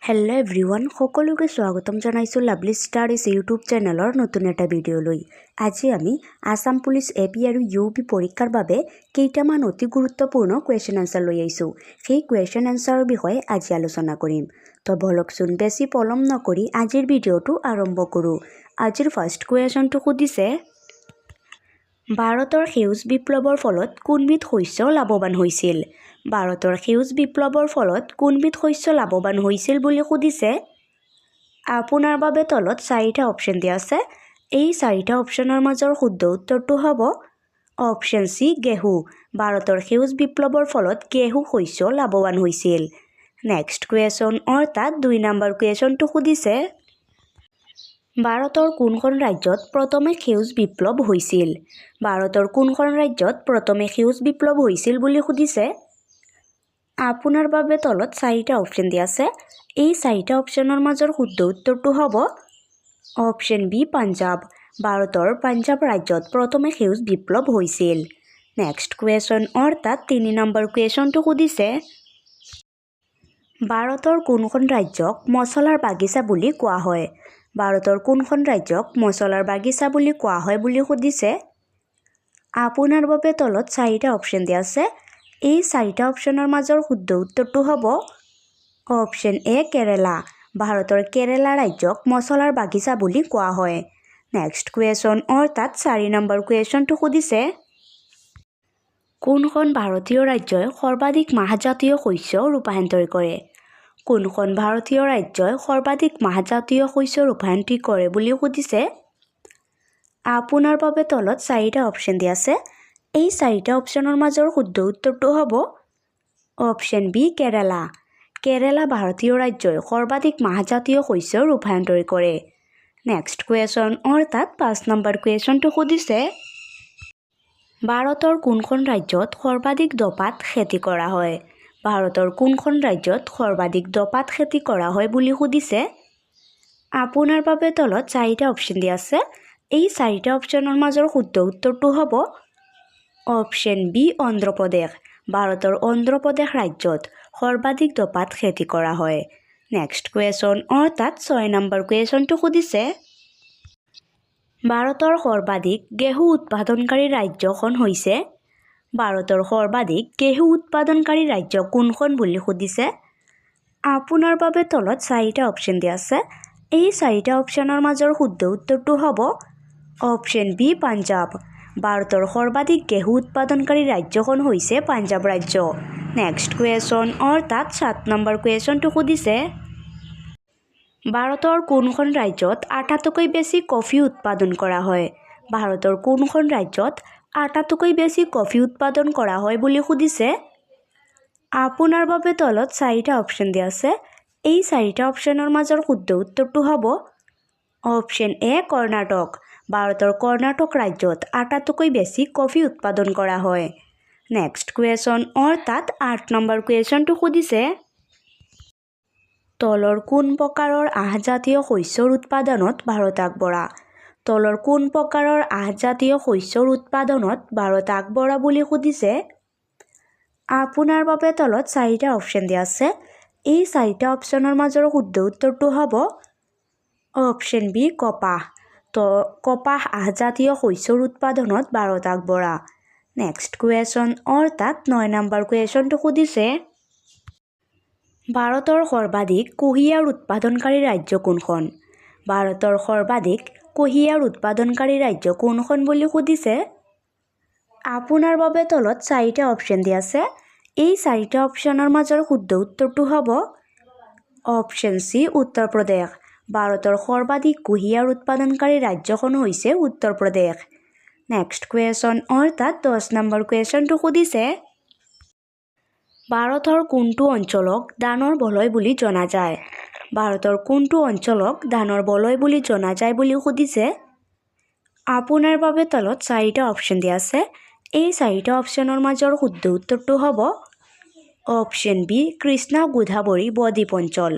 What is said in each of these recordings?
Hello' everyone, সকলোকে স্বাগতম জনাইছোঁ লাভলি ষ্টাডিজ ইউটিউব চেনেলৰ নতুন এটা ভিডিঅ'লৈ। আজি আমি আসাম পুলিচ AP আৰু UP পৰীক্ষাৰ বাবে কেইটামান অতি গুৰুত্বপূৰ্ণ কুৱেশ্যন এনচাৰ লৈ আহিছোঁ। সেই কুৱেশ্যন এনচাৰৰ বিষয়ে আজি আলোচনা কৰিম। তো বলকচোন বেছি পলম নকৰি আজিৰ ভিডিঅ'টো আৰম্ভ কৰোঁ। আজিৰ ফাৰ্ষ্ট কুৱেশ্যনটো সুধিছে, ভাৰতৰ সেউজ বিপ্লৱৰ ফলত কোনবিধ শস্য লাভৱান হৈছিল? ভাৰতৰ সেউজ বিপ্লৱৰ ফলত কোনবিধ শস্য লাভৱান হৈছিল বুলি সুধিছে। আপোনাৰ বাবে তলত 4টা অপশ্যন দিয়া আছে। এই 4টা অপশ্যনৰ মাজৰ শুদ্ধ উত্তৰটো হ'ব অপশ্যন চি গেহু। ভাৰতৰ সেউজ বিপ্লৱৰ ফলত গেহু শস্য লাভৱান হৈছিল। নেক্সট কুৱেশ্যন অৰ্থাৎ 2 নম্বৰ কুৱেশ্যনটো সুধিছে, ভাৰতৰ কোনখন ৰাজ্যত প্ৰথমে সেউজ বিপ্লৱ হৈছিল? ভাৰতৰ কোনখন ৰাজ্যত প্ৰথমে সেউজ বিপ্লৱ হৈছিল বুলি সুধিছে। আপোনাৰ বাবে তলত 4টা অপশ্যন দিয়া আছে। এই 4টা অপশ্যনৰ মাজৰ শুদ্ধ উত্তৰটো হ'ব অপশ্যন বি পাঞ্জাৱ। ভাৰতৰ পাঞ্জাৱ ৰাজ্যত প্ৰথমে সেউজ বিপ্লৱ হৈছিল। নেক্সট কুৱেশ্যন অৰ্থাৎ 3 নম্বৰ কুৱেশ্যনটো সুধিছে, ভাৰতৰ কোনখন ৰাজ্যক মছলাৰ বাগিচা বুলি কোৱা হয়? ভাৰতৰ কোনখন ৰাজ্যক মছলাৰ বাগিচা বুলি কোৱা হয় বুলি সুধিছে। আপোনাৰ বাবে তলত 4টা অপশ্যন দিয়া আছে। এই 4টা অপশ্যনৰ মাজৰ শুদ্ধ উত্তৰটো হ'ব অপশ্যন এ কেৰেলা। ভাৰতৰ কেৰেলা ৰাজ্যক মছলাৰ বাগিচা বুলি কোৱা হয়। নেক্সট কুৱেশ্যন অৰ্থাৎ 4 নম্বৰ কুৱেশ্যনটো সুধিছে, কোনখন ভাৰতীয় ৰাজ্যই সৰ্বাধিক মাহজাতীয় শস্য ৰূপান্তৰিত কৰে? কোনখন ভাৰতীয় ৰাজ্যই সৰ্বাধিক মাহজাতীয় শস্য ৰূপান্তৰিত কৰে বুলি সুধিছে। আপোনাৰ বাবে তলত 4টা অপশ্যন দিয়া আছে। এই 4টা অপশ্যনৰ মাজৰ শুদ্ধ উত্তৰটো হ'ব অপশ্যন বি কেৰালা। কেৰালা ভাৰতীয় ৰাজ্যই সৰ্বাধিক মাহজাতীয় শস্য ৰূপান্তৰিত কৰে। নেক্সট কুৱেশ্যন অৰ্থাৎ 5 নম্বৰ কুৱেশ্যনটো সুধিছে, ভাৰতৰ কোনখন ৰাজ্যত সৰ্বাধিক দপাত খেতি কৰা হয়? ভাৰতৰ কোনখন ৰাজ্যত সৰ্বাধিক দপাত খেতি কৰা হয় বুলি সুধিছে। আপোনাৰ বাবে তলত 4টা অপশ্যন দিয়া আছে। এই 4টা অপশ্যনৰ মাজৰ শুদ্ধ উত্তৰটো হ'ব অপশ্যন বি অন্ধ্ৰপ্ৰদেশ। ভাৰতৰ অন্ধ্ৰপ্ৰদেশ ৰাজ্যত সৰ্বাধিক দপাত খেতি কৰা হয়। নেক্সট কুৱেশ্যন অৰ্থাৎ 6 নম্বৰ কুৱেশ্যনটো সুধিছে, ভাৰতৰ সৰ্বাধিক গেহু উৎপাদনকাৰী ৰাজ্যখন হৈছে? ভাৰতৰ সৰ্বাধিক গেহু উৎপাদনকাৰী ৰাজ্য কোনখন বুলি সুধিছে। আপোনাৰ বাবে তলত 4টা অপশ্যন দিয়া আছে। এই 4টা অপশ্যনৰ মাজৰ শুদ্ধ উত্তৰটো হ'ব অপশ্যন বি পাঞ্জাৱ। ভাৰতৰ সৰ্বাধিক গেহু উৎপাদনকাৰী ৰাজ্যখন হৈছে পাঞ্জাৱ ৰাজ্য। নেক্সট কুৱেশ্যন অৰ্থাৎ 7 নম্বৰ কুৱেশ্যনটো সুধিছে, ভাৰতৰ কোনখন ৰাজ্যত আটাইতকৈ বেছি কফি উৎপাদন কৰা হয়? ভাৰতৰ কোনখন ৰাজ্যত আটাইতকৈ বেছি কফি উৎপাদন কৰা হয় বুলি সুধিছে। আপোনাৰ বাবে তলত 4টা অপশ্যন দিয়া আছে। এই 4টা অপশ্যনৰ মাজৰ শুদ্ধ উত্তৰটো হ'ব অপশ্যন এ কৰ্ণাটক। ভাৰতৰ কৰ্ণাটক ৰাজ্যত আটাইতকৈ বেছি কফি উৎপাদন কৰা হয়। নেক্সট কুৱেশ্যন অৰ্থাৎ 8 নম্বৰ কুৱেশ্যনটো সুধিছে, তলৰ কোন প্ৰকাৰৰ আহজাতীয় শস্যৰ উৎপাদনত ভাৰত আগবঢ়া? তলৰ কোন প্ৰকাৰৰ আহজাতীয় শস্যৰ উৎপাদনত ভাৰত আগবঢ়া বুলি সুধিছে। আপোনাৰ বাবে তলত 4টা অপশ্যন দিয়া আছে। এই 4টা অপশ্যনৰ মাজৰ শুদ্ধ উত্তৰটো হ'ব অপশ্যন বি কপাহ। তো কপাহ আহজাতীয় শস্যৰ উৎপাদনত ভাৰত আগবঢ়া। নেক্সট কুৱেশ্যন অৰ্থাৎ 9 নম্বৰ কুৱেশ্যনটো সুধিছে, ভাৰতৰ সৰ্বাধিক কুঁহিয়াৰ উৎপাদনকাৰী ৰাজ্য কোনখন? ভাৰতৰ সৰ্বাধিক কুঁহিয়াৰ উৎপাদনকাৰী ৰাজ্য কোনখন বুলি সুধিছে। আপোনাৰ বাবে তলত 4টা অপশ্যন দিয়া আছে। এই 4টা অপশ্যনৰ মাজৰ শুদ্ধ উত্তৰটো হ'ব অপশ্যন চি উত্তৰ প্ৰদেশ। ভাৰতৰ সৰ্বাধিক কুঁহিয়াৰ উৎপাদনকাৰী ৰাজ্যখন হৈছে উত্তৰ প্ৰদেশ। নেক্সট কুৱেশ্যন অৰ্থাৎ 10 নম্বৰ কুৱেশ্যনটো সুধিছে, ভাৰতৰ কোনটো অঞ্চলক ধানৰ বলয় বুলি জনা যায়? ভাৰতৰ কোনটো অঞ্চলক ধানৰ বলয় বুলি জনা যায় বুলি সুধিছে। আপোনাৰ বাবে তলত 4টা অপশ্যন দিয়া আছে। এই 4টা অপশ্যনৰ মাজৰ শুদ্ধ উত্তৰটো হ'ব অপশ্যন বি কৃষ্ণা গোদাবৰী বদ্বীপ অঞ্চল।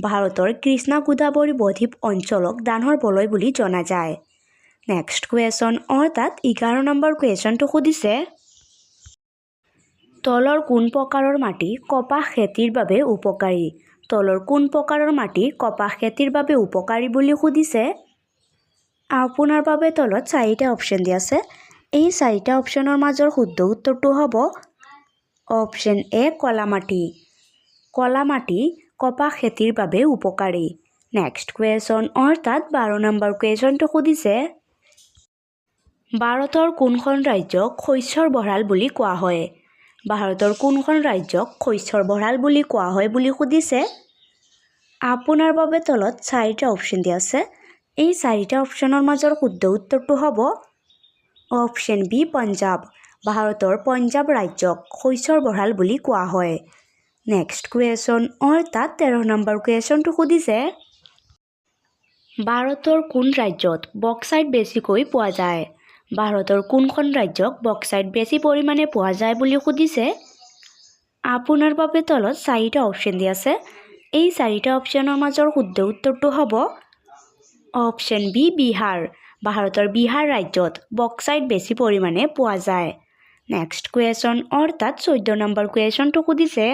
ভাৰতৰ কৃষ্ণা গোদাবৰী বদ্বীপ অঞ্চলক ধানৰ বলয় বুলি জনা যায়। নেক্সট কুৱেশ্যন অৰ্থাৎ 11 নম্বৰ কুৱেশ্যনটো সুধিছে, তলৰ কোন প্ৰকাৰৰ মাটি কপাহ খেতিৰ বাবে উপকাৰী? তলৰ কোন প্ৰকাৰৰ মাটি কপাহ খেতিৰ বাবে উপকাৰী বুলি সুধিছে। আপোনাৰ বাবে তলত 4টা অপশ্যন দিয়া আছে। এই 4টা অপশ্যনৰ মাজৰ শুদ্ধ উত্তৰটো হ'ব অপশ্যন এ কলা মাটি। কলা মাটি কপাহ খেতিৰ বাবে উপকাৰী। নেক্সট কুৱেশ্যন অৰ্থাৎ 12 নম্বৰ কুৱেশ্যনটো সুধিছে ভাৰতৰ কোনখন ৰাজ্যক শস্যৰ ভঁৰাল বুলি কোৱা হয়? ভাৰতৰ কোনখন ৰাজ্যক শস্যৰ ভঁৰাল বুলি কোৱা হয় বুলি সুধিছে। আপোনাৰ বাবে তলত 4টা অপশ্যন দিয়া আছে। এই 4টা অপশ্যনৰ মাজৰ শুদ্ধ উত্তৰটো হ'ব অপশ্যন বি পঞ্জাৱ। ভাৰতৰ পঞ্জাৱ ৰাজ্যক শস্যৰ ভঁৰাল বুলি কোৱা হয়। নেক্সট কুৱেশ্যন অৰ্থাৎ 13 নম্বৰ কুৱেশ্যনটো সুধিছে ভাৰতৰ কোন ৰাজ্যত বক্সাইট বেছিকৈ পোৱা যায়? ভাৰতৰ কোনখন ৰাজ্যক বক্সাইট বেছি পৰিমাণে পোৱা যায় বুলি সুধিছে। আপোনাৰ বাবে তলত 4টা অপশ্যন দিয়া আছে। এই 4টা অপশ্যনৰ মাজৰ শুদ্ধ উত্তৰটো হ'ব অপশ্যন বি বিহাৰ। ভাৰতৰ বিহাৰ ৰাজ্যত বক্সাইট বেছি পৰিমাণে পোৱা যায়। নেক্সট কুৱেশ্যন অৰ্থাৎ 14 নম্বৰ কুৱেশ্যনটো সুধিছে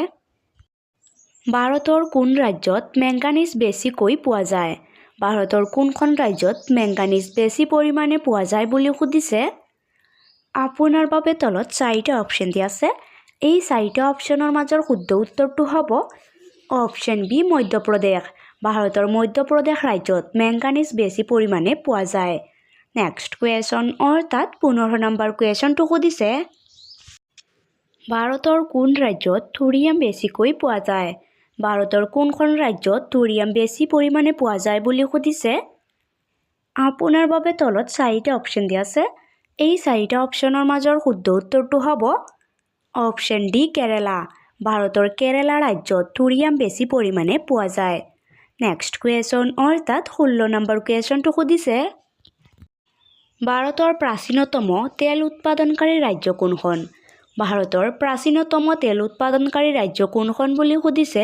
ভাৰতৰ কোন ৰাজ্যত মেংগানিজ বেছিকৈ পোৱা যায়? ভাৰতৰ কোনখন ৰাজ্যত মেংগানিজ বেছি পৰিমাণে পোৱা যায় বুলি সুধিছে। আপোনাৰ বাবে তলত 4টা অপশ্যন দিয়া আছে। এই 4টা অপশ্যনৰ মাজৰ শুদ্ধ উত্তৰটো হ'ব অপশ্যন বি মধ্যপ্ৰদেশ। ভাৰতৰ মধ্যপ্ৰদেশ ৰাজ্যত মেংগানিজ বেছি পৰিমাণে পোৱা যায়। নেক্সট কুৱেশ্যন অৰ্থাৎ 15 নম্বৰ কুৱেশ্যনটো সুধিছে ভাৰতৰ কোন ৰাজ্যত থুৰিয়াম বেছিকৈ পোৱা যায়? ভাৰতৰ কোনখন ৰাজ্যত থুৰিয়াম বেছি পৰিমাণে পোৱা যায় বুলি সুধিছে। আপোনাৰ বাবে তলত 4টা অপশ্যন দিয়া আছে। এই 4টা অপশ্যনৰ মাজৰ শুদ্ধ উত্তৰটো হ'ব অপশ্যন ডি কেৰেলা। ভাৰতৰ কেৰেলা ৰাজ্যত থুৰিয়াম বেছি পৰিমাণে পোৱা যায়। নেক্সট কুৱেশ্যন অৰ্থাৎ 16 নম্বৰ কুৱেশ্যনটো সুধিছে ভাৰতৰ প্ৰাচীনতম তেল উৎপাদনকাৰী ৰাজ্য কোনখন? ভাৰতৰ প্ৰাচীনতম তেল উৎপাদনকাৰী ৰাজ্য কোনখন বুলি সুধিছে।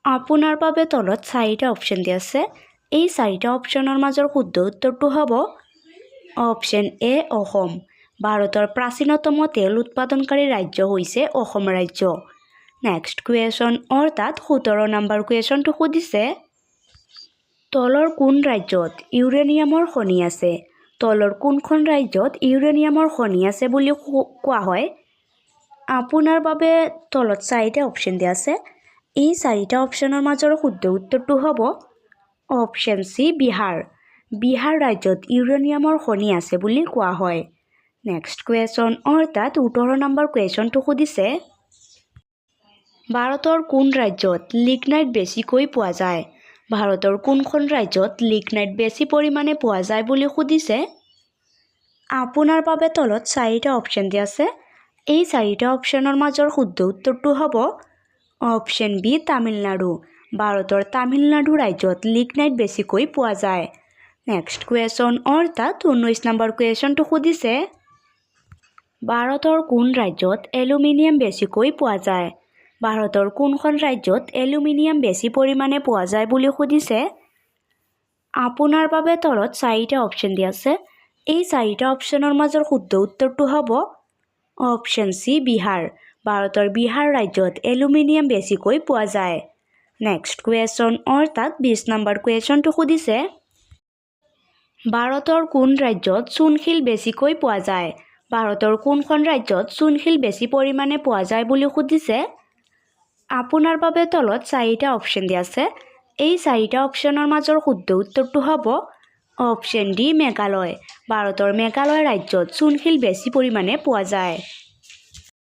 আপোনাৰ বাবে তলত 4টা অপশ্যন দিয়া আছে। এই 4টা অপশ্যনৰ মাজৰ শুদ্ধ উত্তৰটো হ'ব অপশ্যন এ অসম। ভাৰতৰ প্ৰাচীনতম তেল উৎপাদনকাৰী ৰাজ্য হৈছে অসম ৰাজ্য। নেক্সট কুৱেশ্যন অৰ্থাৎ 17 নম্বৰ কুৱেশ্যনটো সুধিছে তলৰ কোন ৰাজ্যত ইউৰেনিয়ামৰ খনি আছে? তলৰ কোনখন ৰাজ্যত ইউৰেনিয়ামৰ খনি আছে বুলি কোৱা হয়? আপোনাৰ বাবে তলত 4টা অপশ্যন দিয়া আছে। এই 4টা অপশ্যনৰ মাজৰ শুদ্ধ উত্তৰটো হ'ব অপশ্যন চি বিহাৰ। বিহাৰ ৰাজ্যত ইউৰেনিয়ামৰ খনি আছে বুলি কোৱা হয়। নেক্সট কুৱেশ্যন অৰ্থাৎ 18 নম্বৰ কুৱেশ্যনটো সুধিছে ভাৰতৰ কোন ৰাজ্যত লিগনাইট বেছিকৈ পোৱা যায়? ভাৰতৰ কোনখন ৰাজ্যত লিগনাইট বেছি পৰিমাণে পোৱা যায় বুলি সুধিছে। আপোনাৰ বাবে তলত 4টা অপশ্যন দিয়া আছে। এই 4টা অপশ্যনৰ মাজৰ শুদ্ধ উত্তৰটো হ'ব অপশ্যন বি তামিলনাডু। ভাৰতৰ তামিলনাডু ৰাজ্যত লিগনাইট বেছিকৈ পোৱা যায়। নেক্সট কুৱেশ্যন অৰ্থাৎ 19 নম্বৰ কুৱেশ্যনটো সুধিছে ভাৰতৰ কোন ৰাজ্যত এলুমিনিয়াম বেছিকৈ পোৱা যায়? ভাৰতৰ কোনখন ৰাজ্যত এলুমিনিয়াম বেছি পৰিমাণে পোৱা যায় বুলি সুধিছে। আপোনাৰ বাবে তলত 4টা অপশ্যন দিয়া আছে। এই 4টা অপশ্যনৰ মাজৰ শুদ্ধ উত্তৰটো হ'ব অপশ্যন চি বিহাৰ। ভাৰতৰ বিহাৰ ৰাজ্যত এলুমিনিয়াম বেছিকৈ পোৱা যায়। নেক্সট কুৱেশ্যন অৰ্থাৎ 20 নম্বৰ কুৱেশ্যনটো সুধিছে ভাৰতৰ কোন ৰাজ্যত চূণশিল বেছিকৈ পোৱা যায়? ভাৰতৰ কোনখন ৰাজ্যত চূণশিল বেছি পৰিমাণে পোৱা যায় বুলি সুধিছে। আপোনাৰ বাবে তলত 4টা অপশ্যন দিয়া আছে। এই 4টা অপশ্যনৰ মাজৰ শুদ্ধ উত্তৰটো হ'ব অপশ্যন ডি মেঘালয়। ভাৰতৰ মেঘালয় ৰাজ্যত চূণশিল বেছি পৰিমাণে পোৱা যায়।